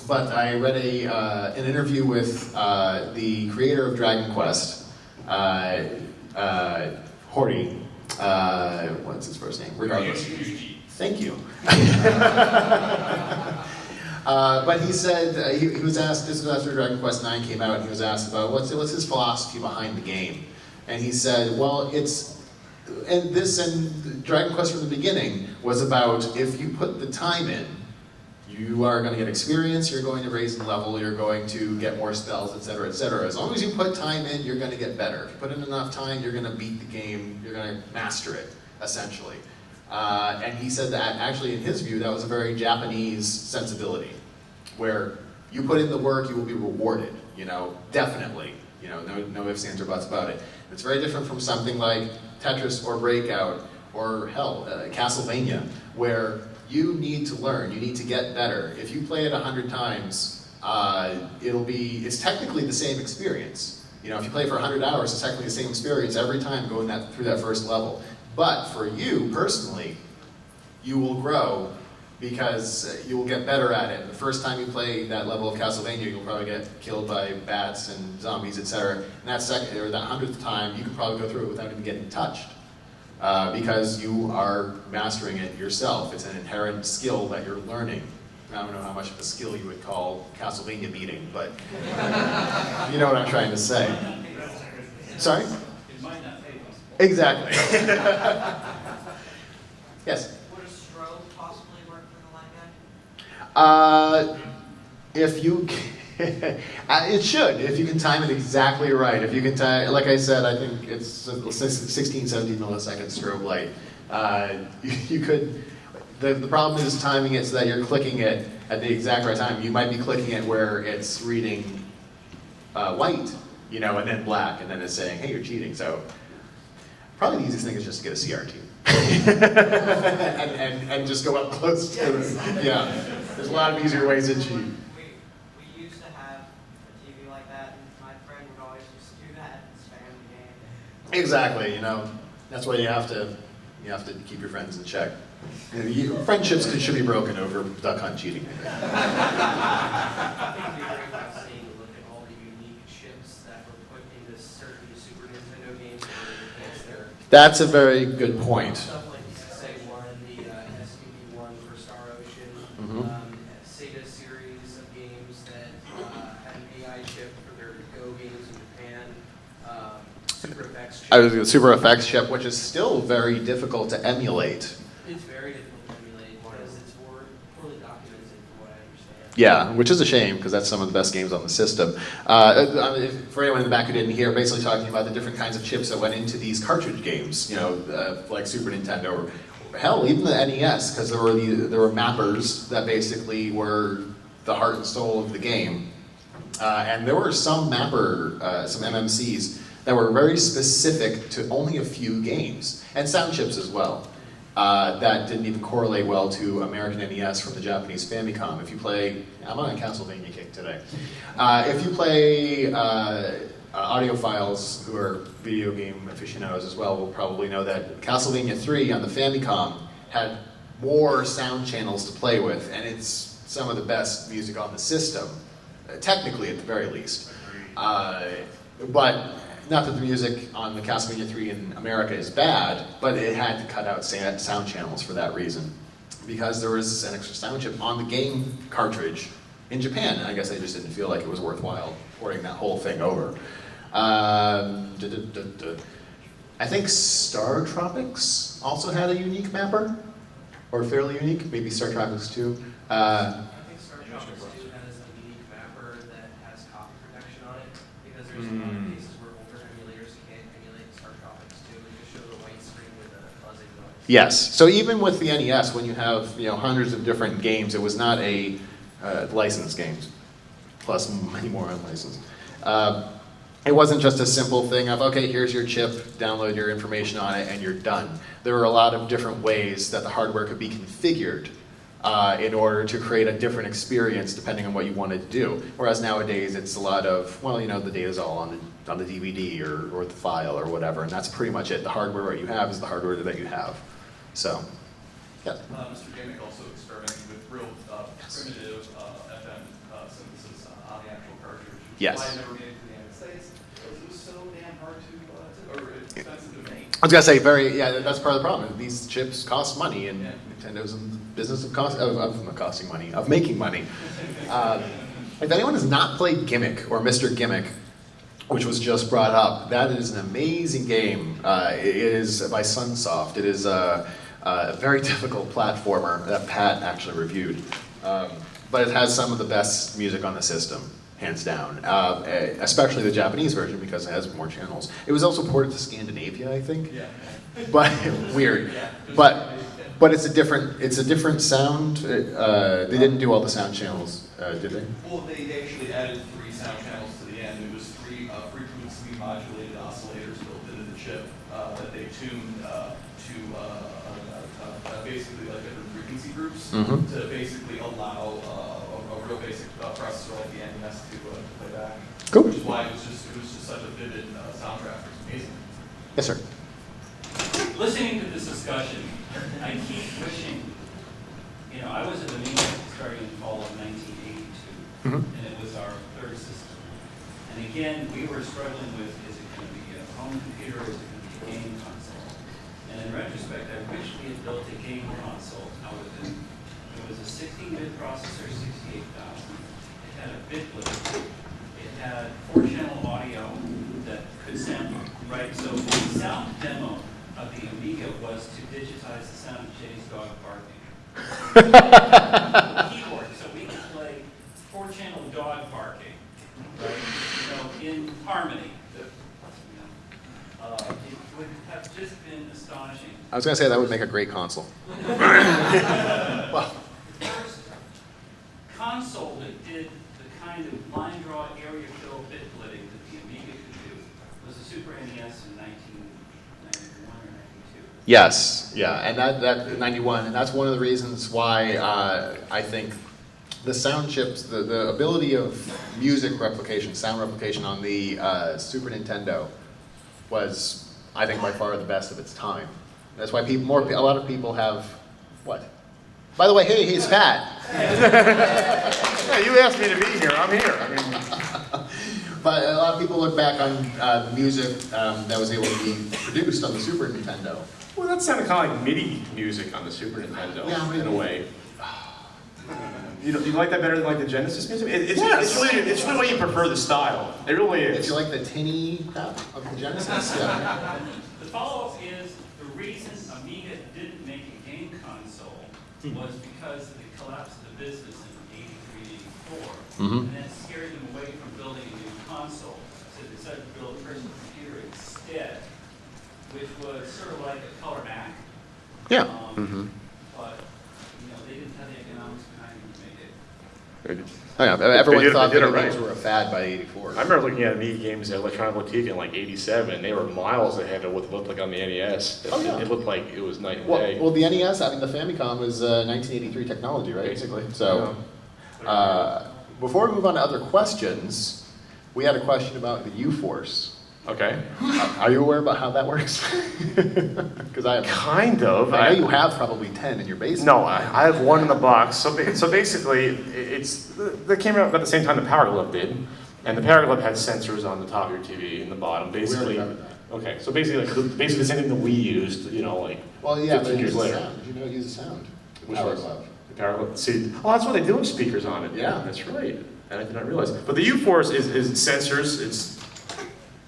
Speaker 1: But I read an interview with the creator of Dragon Quest, Hori. What's his first name? Regardless. Thank you. But he said, he was asked, this was after Dragon Quest IX came out, and he was asked about what's his philosophy behind the game. And he said, well, and Dragon Quest from the beginning was about if you put the time in, you are going to get experience, you're going to raise in level, you're going to get more spells, etc., etc. As long as you put time in, you're going to get better. If you put in enough time, you're going to beat the game, you're going to master it, essentially. And he said that actually, in his view, that was a very Japanese sensibility, where you put in the work, you will be rewarded, you know, definitely. You know, no ifs, ands, or buts about it. It's very different from something like Tetris or Breakout or hell, Castlevania, where you need to learn, you need to get better. If you play it 100 times, it's technically the same experience. You know, if you play for 100 hours, it's technically the same experience every time going through that first level. But for you personally, you will grow because you will get better at it. The first time you play that level of Castlevania, you'll probably get killed by bats and zombies, etc. And that second or that 100th time, you can probably go through it without even getting touched. Because you are mastering it yourself. It's an inherent skill that you're learning. I don't know how much of a skill you would call Castlevania beating, but you know what I'm trying to say. Sorry?
Speaker 2: It might not pay us.
Speaker 1: Exactly. Yes?
Speaker 6: Would a strobe possibly work for the light guy?
Speaker 1: If you It should, if you can time it exactly right. If you can time, like I said, I think it's 16, 17 millisecond strobe light. You could, the problem is timing it so that you're clicking it at the exact right time. You might be clicking it where it's reading white, you know, and then black, and then it's saying, hey, you're cheating. So probably the easiest thing is just to get a CRT. and just go up close to it. Yeah, there's a lot of easier ways to cheat.
Speaker 6: We used to have a TV like that, and my friend would always just do that and spam the game.
Speaker 1: Exactly, you know, that's why you have to keep your friends in check. Friendships should be broken over duck hunt cheating.
Speaker 8: I think it'd be great about seeing a look at all the unique chips that were put into certain Super Nintendo games to enhance their
Speaker 1: That's a very good point.
Speaker 8: stuff like say one, the SPB one for Star Ocean,
Speaker 1: Mhm.
Speaker 8: Sega series of games that had an AI chip for their Go games in Japan, Super Effects chip.
Speaker 1: The Super Effects chip, which is still very difficult to emulate.
Speaker 8: It's very difficult to emulate because it's poorly documented from what I understand.
Speaker 1: Yeah, which is a shame because that's some of the best games on the system. For anyone in the back who didn't hear, basically talking about the different kinds of chips that went into these cartridge games, you know, like Super Nintendo, or hell, even the NES, because there were mappers that basically were the heart and soul of the game. And there were some some MMCs that were very specific to only a few games, and sound chips as well. That didn't even correlate well to American NES from the Japanese Famicom. If you play, I'm on a Castlevania kick today. If you play audiophiles who are video game aficionados as well will probably know that Castlevania 3 on the Famicom had more sound channels to play with, and it's some of the best music on the system, technically at the very least. But not that the music on the Castlevania 3 in America is bad, but it had to cut out sound channels for that reason. Because there was an extra sound chip on the game cartridge in Japan, and I guess they just didn't feel like it was worthwhile porting that whole thing over. I think Star Tropics also had a unique mapper, or fairly unique, maybe Star Tropics 2.
Speaker 8: I think Star Tropics 2 has a unique mapper that has copy protection on it, because there's a lot of cases where older emulators can't emulate Star Tropics 2 and just show the white screen with a buzzing noise.
Speaker 1: Yes, so even with the NES, when you have hundreds of different games, it was not a licensed games, plus many more unlicensed. It wasn't just a simple thing of, okay, here's your chip, download your information on it, and you're done. There were a lot of different ways that the hardware could be configured in order to create a different experience depending on what you wanted to do. Whereas nowadays, it's a lot of, well, the data's all on the DVD or the file or whatever, and that's pretty much it. The hardware what you have is the hardware that you have. So, yeah.
Speaker 7: Mr. Gamick also experimented with real primitive FM synthesis on the actual cartridge.
Speaker 1: Yes.
Speaker 7: Why it never made it to the United States, because it was so damn hard or expensive to make.
Speaker 1: I was gonna say, that's part of the problem. These chips cost money, and Nintendo's in the business of costing money, of making money. If anyone has not played Gimmick or Mr. Gimmick, which was just brought up, that is an amazing game. It is by Sunsoft. It is a very difficult platformer that Pat actually reviewed, but it has some of the best music on the system. Hands down, especially the Japanese version because it has more channels. It was also ported to Scandinavia, I think.
Speaker 7: Yeah.
Speaker 1: But weird. But it's a different sound. They didn't do all the sound channels, did they?
Speaker 7: Well, they actually added 3 sound channels to the end. It was 3 frequency modulated oscillators built into the chip that they tuned to basically like different frequency groups to basically allow a real basic processor like the NES to play back.
Speaker 1: Cool.
Speaker 7: Which is why it was just such a vivid soundtrack. It was amazing.
Speaker 1: Yes, sir.
Speaker 2: Listening to this discussion, I keep wishing, I was at the meeting starting in the fall of 1982, and it was our third system. And again, we were struggling with, is it going to be a home computer, or is it going to be a game console? And in retrospect, I wish we had built a game console out of it. It was a 16-bit processor, 68,000. It had a bit limit. It had 4-channel audio that could sample, right? So the sound demo of the Amiga was to digitize the sound of Jay's dog barking. Keyboard, so we could play 4-channel dog barking right? In harmony. It would have just been astonishing.
Speaker 1: I was gonna say that would make a great console. Well,
Speaker 2: The first console that did the kind of line draw area fill bit splitting that the Amiga could do was the Super NES in 1991 or 92.
Speaker 1: yes, yeah, and that 91, and that's one of the reasons why I think the sound chips, the ability of music replication, sound replication on the Super Nintendo was, I think, by far the best of its time. That's why a lot of people have, what? By the way, hey, he's fat.
Speaker 9: Yeah, you asked me to be here, I'm here. I mean,
Speaker 1: But a lot of people look back on the music that was able to be produced on the Super Nintendo.
Speaker 9: well, that sounded kind of like MIDI music on the Super Nintendo,
Speaker 1: Yeah,
Speaker 9: in a way. You like that better than like the Genesis music?
Speaker 1: Yes.
Speaker 9: It's really what you prefer the style. It really
Speaker 1: If
Speaker 9: is.
Speaker 1: you like the tinny crap of the Genesis, yeah.
Speaker 2: The follow-up is the reason Amiga didn't make a game console was because of the collapse of the business in 83, 84.
Speaker 1: Mhm.
Speaker 2: And that scared them away from building a new console. So they decided to build a personal computer instead, which was sort of like a color Mac.
Speaker 1: Yeah.
Speaker 2: But, they didn't have the economics behind them to make it.
Speaker 1: Oh, yeah. Everyone
Speaker 9: They did
Speaker 1: thought
Speaker 9: it
Speaker 1: video
Speaker 9: right.
Speaker 1: games were a fad by '84.
Speaker 9: I remember looking at Amiga games at Electronic Boutique in like '87. They were miles ahead of what it looked like on the NES.
Speaker 1: Oh, yeah.
Speaker 9: It looked like it was night and
Speaker 1: Well,
Speaker 9: day.
Speaker 1: well, the NES, I mean, the Famicom was 1983 technology, right?
Speaker 9: Basically.
Speaker 1: So, before we move on to other questions, we had a question about the U-Force.
Speaker 9: Okay.
Speaker 1: Are you aware about how that works? Because I have.
Speaker 9: Kind of.
Speaker 1: I know you have probably 10 in your basement.
Speaker 9: No, I have one in the box. So basically, they came out about the same time the Power Glove did, and the Power Glove had sensors on the top of your TV and the bottom. Basically,
Speaker 1: covered that.
Speaker 9: okay. So basically, basically the same thing that we used. Like
Speaker 1: Well, yeah, but
Speaker 9: 15
Speaker 1: it
Speaker 9: years
Speaker 1: uses
Speaker 9: later.
Speaker 1: sound. Did you know it uses sound? The
Speaker 9: Which
Speaker 1: Power
Speaker 9: was?
Speaker 1: Glove.
Speaker 9: The Power Glove. See, oh, that's what they do with speakers on it.
Speaker 1: Yeah.
Speaker 9: That's right. And I did not realize. But the U-Force is sensors.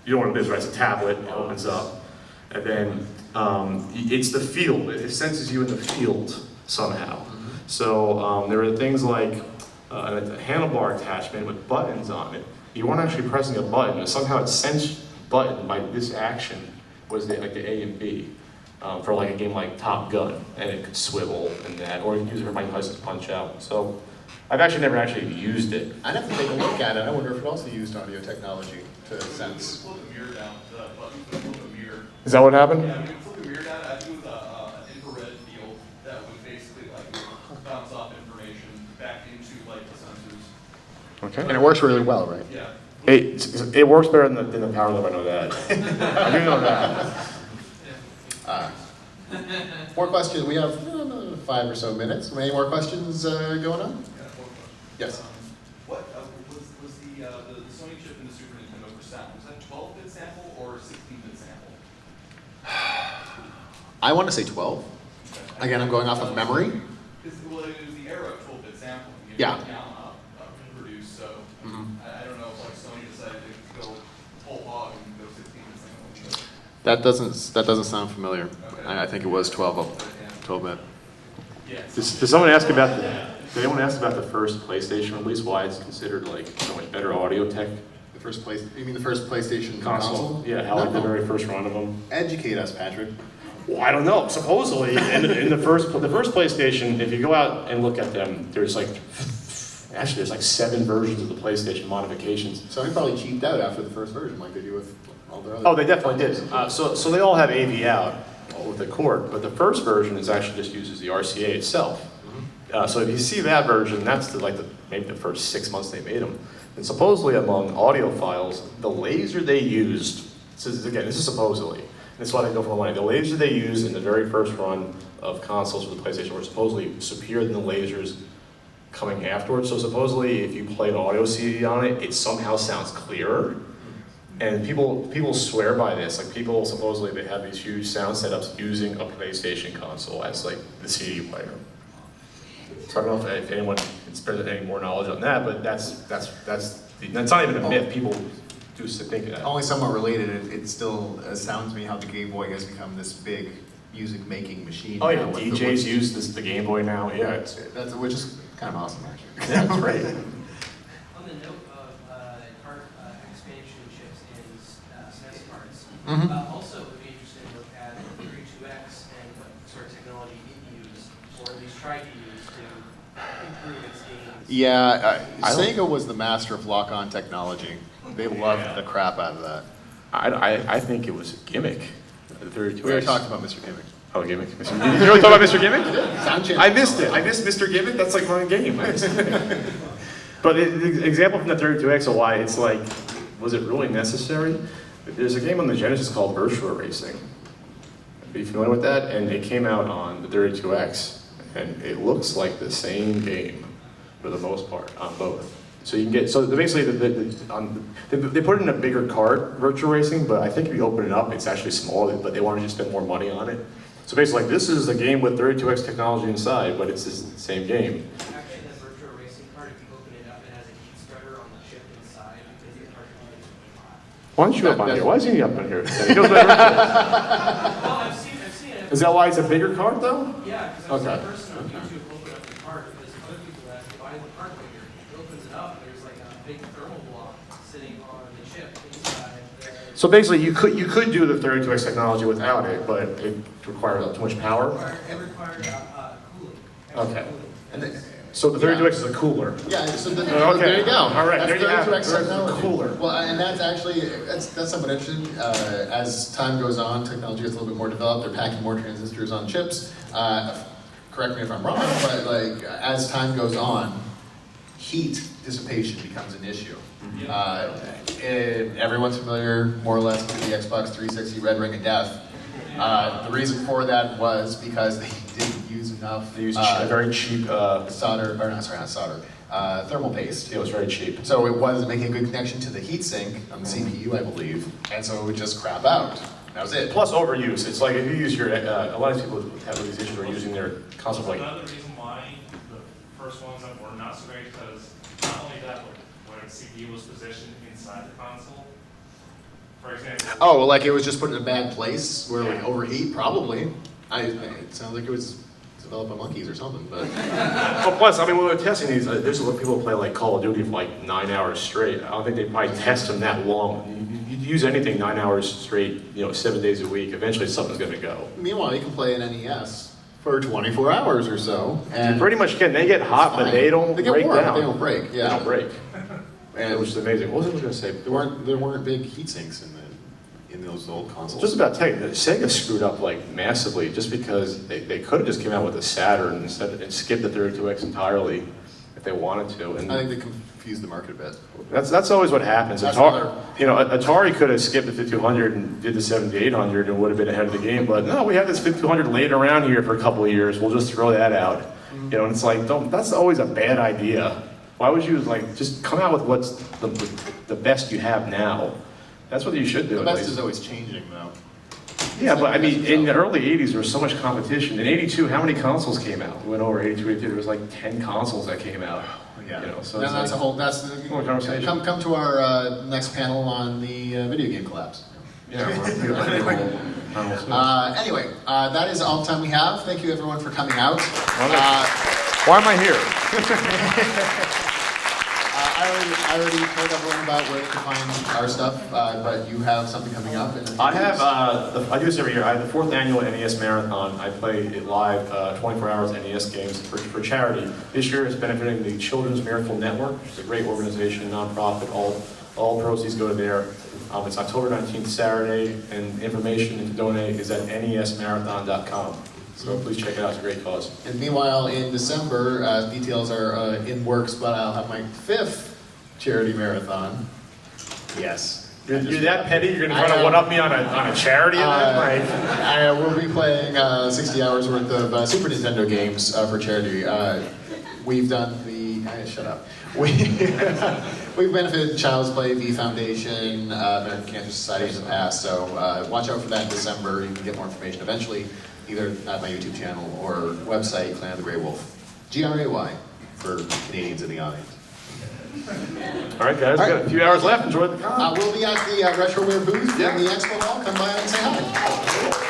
Speaker 9: You know what it is, right? It's a tablet. It opens up, and then it's the field. It senses you in the field somehow. So there are things like a handlebar attachment with buttons on it. You weren't actually pressing a button, but somehow it sensed button by this action was like the A and B for like a game like Top Gun, and it could swivel and that, or you could use it for Mike Tyson's Punch Out. So I've actually never used it.
Speaker 1: I'd have to take a look at it. I wonder if it also used audio technology to sense.
Speaker 7: Flip the mirror down, the button, flip the mirror.
Speaker 9: Is that what happened?
Speaker 7: Yeah, we can flip the mirror down, I think it was an infrared field that would basically like bounce off information back into like the sensors.
Speaker 9: Okay.
Speaker 1: And it works really well, right?
Speaker 7: Yeah.
Speaker 9: It works better than the Power Glove, I know that. I do know that.
Speaker 1: More questions. We have 5 or so minutes. Any more questions going on?
Speaker 7: Yeah, one question.
Speaker 1: Yes.
Speaker 7: What was the Sony chip in the Super Nintendo for sound? Was that 12-bit sample or 16-bit sample?
Speaker 1: I want to say 12. Again, I'm going off of memory.
Speaker 7: Because it was the era of 12-bit sampling.
Speaker 1: Yeah.
Speaker 7: Down, produced, so I don't know if like Sony decided to go whole hog and go 16-bit sampling.
Speaker 1: That doesn't sound familiar.
Speaker 7: Okay.
Speaker 1: I think it was 12-bit.
Speaker 7: Yeah.
Speaker 9: Did someone ask about did anyone ask about the first PlayStation release? Why it's considered like so much better audio tech
Speaker 1: The first place. You mean the first PlayStation
Speaker 9: console? Yeah, how like the very first run of them.
Speaker 1: Educate us, Patrick.
Speaker 9: Well, I don't know. Supposedly, in the first PlayStation, if you go out and look at them, there's like 7 versions of the PlayStation modifications.
Speaker 1: Sony probably cheaped out after the first version, like they do with all their other.
Speaker 9: Oh, they definitely did. So they all have AV out with the cord, but the first version is actually just uses the RCA itself. So if you see that version, that's maybe the first 6 months they made them. And supposedly among audiophiles, the laser they used, this is supposedly, and this is why they go for more money, the laser they used in the very first run of consoles for the PlayStation were supposedly superior than the lasers coming afterwards. So supposedly if you play an audio CD on it, it somehow sounds clearer. And people swear by this. Like people supposedly they have these huge sound setups using a PlayStation console as like the CD player. So I don't know if anyone can spread any more knowledge on that, but that's not even a myth. People do think that.
Speaker 1: Only somewhat related. It still astounds me how the Game Boy has become this big music-making machine.
Speaker 9: Oh yeah,
Speaker 1: now with
Speaker 9: DJs use the Game Boy now. Yeah,
Speaker 1: which is kind of awesome, actually.
Speaker 9: yeah, it's great.
Speaker 8: On the note of Also, it would be interesting to look at 32X and what sort of technology it used, or at least tried to use to improve its games.
Speaker 1: Yeah,
Speaker 9: I don't-
Speaker 1: Sega was the master of lock-on technology. They loved the crap out of that.
Speaker 9: I think it was a gimmick. The 32X.
Speaker 1: We were talking about Mr. Gimmick.
Speaker 9: Oh, Gimmick. Did you really talk about Mr. Gimmick?
Speaker 1: Sound chance.
Speaker 9: I missed it. I missed Mr. Gimmick. That's like my game. I missed it. But the example from the 32X of why it's like, was it really necessary? There's a game on the Genesis called Virtua Racing. Are you familiar with that? And it came out on the 32X, and it looks like the same game for the most part on both. So you can get, so basically they put it in a bigger cart, Virtua Racing, but I think if you open it up, it's actually smaller, but they wanted to spend more money on it. So basically, like, this is a game with 32X technology inside, but it's the same game.
Speaker 8: Actually, the virtual racing card, if you open it up, it has a heat spreader on the chip inside because the cartridge is really hot.
Speaker 9: Why don't you up on here? Why is he up on here? He knows better.
Speaker 8: Well, I've seen it.
Speaker 9: Is that why it's a bigger cart though?
Speaker 8: Yeah, because I've
Speaker 9: Okay.
Speaker 8: seen a person on YouTube open up the cart because other people that buy the cart bigger. He opens it up and there's like a big thermal block sitting on the chip inside.
Speaker 9: So basically, you could do the 32X technology without it, but it required too much power.
Speaker 8: It required cooling.
Speaker 9: Okay.
Speaker 8: Cooling.
Speaker 1: And then,
Speaker 9: So the 32X is a cooler.
Speaker 1: yeah, so
Speaker 9: Okay.
Speaker 1: there you go.
Speaker 9: All right,
Speaker 1: That's
Speaker 9: there you have it.
Speaker 1: 32X
Speaker 9: There's the
Speaker 1: technology.
Speaker 9: cooler.
Speaker 1: Well, and that's actually, that's somewhat interesting. As time goes on, technology gets a little bit more developed. They're packing more transistors on chips. Correct me if I'm wrong, but like as time goes on, heat dissipation becomes an issue. Everyone's familiar, more or less, with the Xbox 360 Red Ring of Death. The reason for that was because they didn't use enough
Speaker 9: They use a very cheap,
Speaker 1: solder, or not solder, thermal paste.
Speaker 9: it was very cheap.
Speaker 1: So it wasn't making a good connection to the heatsink on the CPU, I believe, and so it would just crap out. That was it.
Speaker 9: Plus overuse. It's like if you use your, a lot of people have these issues where using their console like,
Speaker 3: Another reason why the first ones that were not so great, because not only that, but where the CPU was positioned inside the console. For example.
Speaker 1: Oh, well, like it was just put in a bad place where it would overheat? Probably. It sounds like it was developed by monkeys or something, but.
Speaker 9: well, plus, I mean, when we're testing these, there's a lot of people who play like Call of Duty for like 9 hours straight. I don't think they probably test them that long. You use anything 9 hours straight, 7 days a week, eventually something's gonna go.
Speaker 1: Meanwhile, you can play an NES for 24 hours or so,
Speaker 9: You
Speaker 1: and
Speaker 9: pretty much can. They get hot, but they don't
Speaker 1: they get
Speaker 9: break
Speaker 1: warm,
Speaker 9: down.
Speaker 1: They don't break. Yeah.
Speaker 9: They don't break.
Speaker 1: And
Speaker 9: Which is amazing. What was I gonna say?
Speaker 1: there weren't big heat sinks in those old consoles.
Speaker 9: Just about tech, Sega screwed up like massively just because they could have just came out with a Saturn instead and skipped the 32X entirely if they wanted to. And
Speaker 1: I think they confused the market a bit.
Speaker 9: that's always what happens.
Speaker 1: That's
Speaker 9: Atari, Atari could have skipped the 5200 and did the 7800 and would have been ahead of the game. But no, we have this 5200 laying around here for a couple of years. We'll just throw that out. And it's like, that's always a bad idea. Why would you like just come out with what's the best you have now? That's what you should do.
Speaker 1: The
Speaker 9: at
Speaker 1: best
Speaker 9: least.
Speaker 1: is always changing, though.
Speaker 9: Yeah, but I mean, in the early 80s, there was so much competition. In 82, how many consoles came out? We went over 82, 83, there was like 10 consoles that came out.
Speaker 1: Yeah.
Speaker 9: So
Speaker 1: Now
Speaker 9: it's
Speaker 1: that's
Speaker 9: like,
Speaker 1: a whole. That's
Speaker 9: More conversation.
Speaker 1: come to our next panel on the video game collapse.
Speaker 9: yeah,
Speaker 1: Anyway, that is all the time we have. Thank you everyone for coming out.
Speaker 9: Why am I here?
Speaker 1: I already told everyone about where they can find our stuff, but you have something coming up in a few
Speaker 9: I have,
Speaker 1: weeks.
Speaker 9: I do this every year. I have the 4th annual NES Marathon. I play it live, 24 hours NES games for charity. This year it's benefiting the Children's Miracle Network, which is a great organization, nonprofit. All proceeds go to there. It's October 19th, Saturday, and information to donate is at nesmarathon.com. So please check it out, it's a great cause.
Speaker 1: And meanwhile, in December, details are in works, but I'll have my 5th charity marathon. Yes.
Speaker 9: You're that petty? You're going to try to one-up me on a charity event?
Speaker 1: I will be playing 60 hours worth of Super Nintendo games for charity. We've done shut up. We've benefited Child's Play, V Foundation, American Cancer Society in the past, so watch out for that in December. You can get more information eventually, either at my YouTube channel or website, Clan of the Grey Wolf. GRAY for Canadians in the audience.
Speaker 9: All right, guys, we've got a few hours left. Enjoy the con.
Speaker 1: We'll be at the Retroware booth in the Expo Hall. Come by and say hi.